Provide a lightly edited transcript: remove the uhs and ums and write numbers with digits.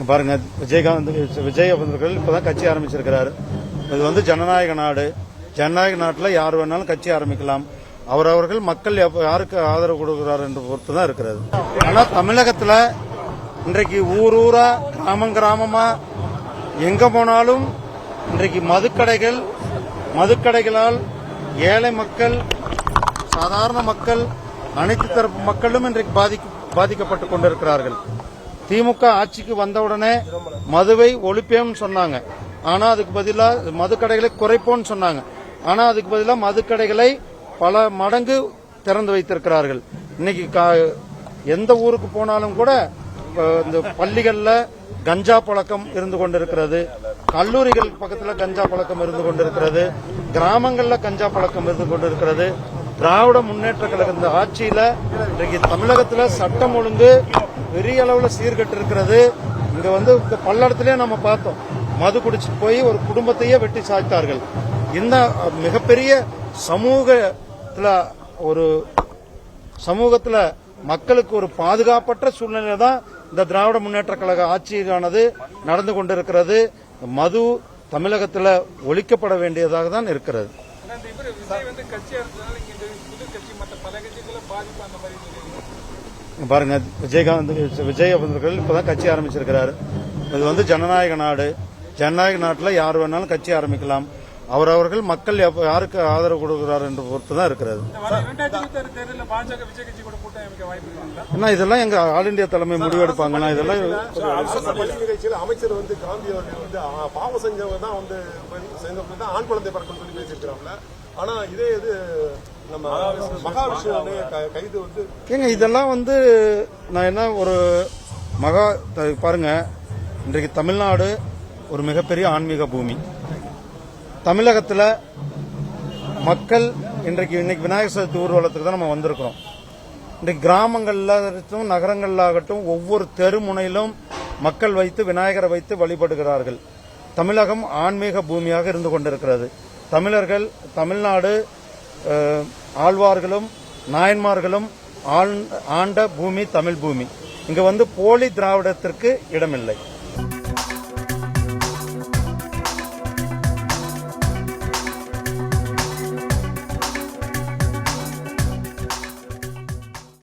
பாருங்க, விஜய் அவர்கள் இப்பதான் கட்சி ஆரம்பிச்சிருக்கிறாரு. இது வந்து ஜனநாயக நாடு. ஜனநாயக நாட்டில் யார் வேணாலும் கட்சி ஆரம்பிக்கலாம். அவரவர்கள் மக்கள் யாருக்கு ஆதரவு கொடுக்கிறார் என்று பொறுத்து தான் இருக்கிறது. ஆனா தமிழகத்தில் இன்றைக்கு ஊர் ஊரா கிராமமா எங்க போனாலும் இன்றைக்கு மதுக்கடைகளால் ஏழை மக்கள், சாதாரண மக்கள், அனைத்து தரப்பு மக்களும் இன்றைக்கு பாதிக்கப்பட்டுக் கொண்டிருக்கிறார்கள். திமுக ஆட்சிக்கு வந்தவுடனே மதுவை ஒழிப்போம்னு சொன்னாங்க. ஆனா அதுக்கு பதிலாக மதுக்கடைகளை குறைப்போம்னு சொன்னாங்க. ஆனா அதுக்கு பதிலாக மதுக்கடைகளை பல மடங்கு திறந்து வைத்திருக்கிறார்கள். இன்னைக்கு எந்த ஊருக்கு போனாலும் கூட இந்த பள்ளிகள்ல கஞ்சா பழக்கம் இருந்து கொண்டிருக்கிறது, கல்லூரிகள் பக்கத்தில் கஞ்சா பழக்கம் இருந்து கொண்டிருக்கிறது, கிராமங்களில் கஞ்சா பழக்கம் இருந்து கொண்டிருக்கிறது. திராவிட முன்னேற்ற கழக இந்த ஆட்சியில இன்றைக்கு தமிழகத்தில் சட்டம் ஒழுங்கு பெரிய அளவில் சீர்கட்டு இருக்கிறது. இங்க வந்து பல்லடத்திலே நம்ம பார்த்தோம், மது குடிச்சிட்டு போய் ஒரு குடும்பத்தையே வெட்டி சாய்த்தார்கள். இந்த மிகப்பெரிய சமூகத்துல மக்களுக்கு ஒரு பாதுகாப்பற்ற சூழ்நிலை தான் இந்த திராவிட முன்னேற்ற கழக ஆட்சியானது நடந்து கொண்டிருக்கிறது. மது தமிழகத்தில் ஒழிக்கப்பட வேண்டியதாக தான் இருக்கிறது. பாருங்க, விஜய் அவர்கள் இப்பதான் கட்சி ஆரம்பிச்சிருக்கிறாரு. இது வந்து ஜனநாயக நாடு. ஜனநாயக நாட்டில் யார் வேணாலும் கட்சி ஆரம்பிக்கலாம். அவரவர்கள் மக்கள் யாருக்கு ஆதரவு கொடுக்கிறார் என்று பொறுத்து தான் இருக்கிறது. இதெல்லாம் எங்க ஆல் இண்டியா தலைமை முடிவெடுப்பாங்கன்னா இதெல்லாம் அமைச்சர் வந்து காந்தி அவர்கள் வந்து பாவம் செஞ்சவங்க தான் வந்து ஆண் குழந்தை பறக்கும் சொல்லி பேசியிருக்கிறாங்க. ஆனா இதே இது நம்ம மகாவிஷ்ணுடைய கைது வந்து ஏங்க இதெல்லாம் வந்து நான் என்ன ஒரு பாருங்க, இன்றைக்கு தமிழ்நாடு ஒரு மிகப்பெரிய ஆன்மீக பூமி. தமிழகத்தில் மக்கள் இன்னைக்கு விநாயகர் சதுர்த்தி ஊர்வலத்துக்கு தான் நம்ம வந்திருக்கிறோம். இன்றைக்கு கிராமங்கள்லாகட்டும் நகரங்களாகட்டும் ஒவ்வொரு தெருமுனையிலும் மக்கள் வைத்து விநாயகரை வைத்து வழிபடுகிறார்கள். தமிழகம் ஆன்மீக பூமியாக இருந்து கொண்டிருக்கிறது. தமிழ்நாடு ஆழ்வார்களும் நாயன்மார்களும் ஆண்ட பூமி தமிழ் பூமி. இங்க வந்து போலி திராவிடத்திற்கு இடமில்லை.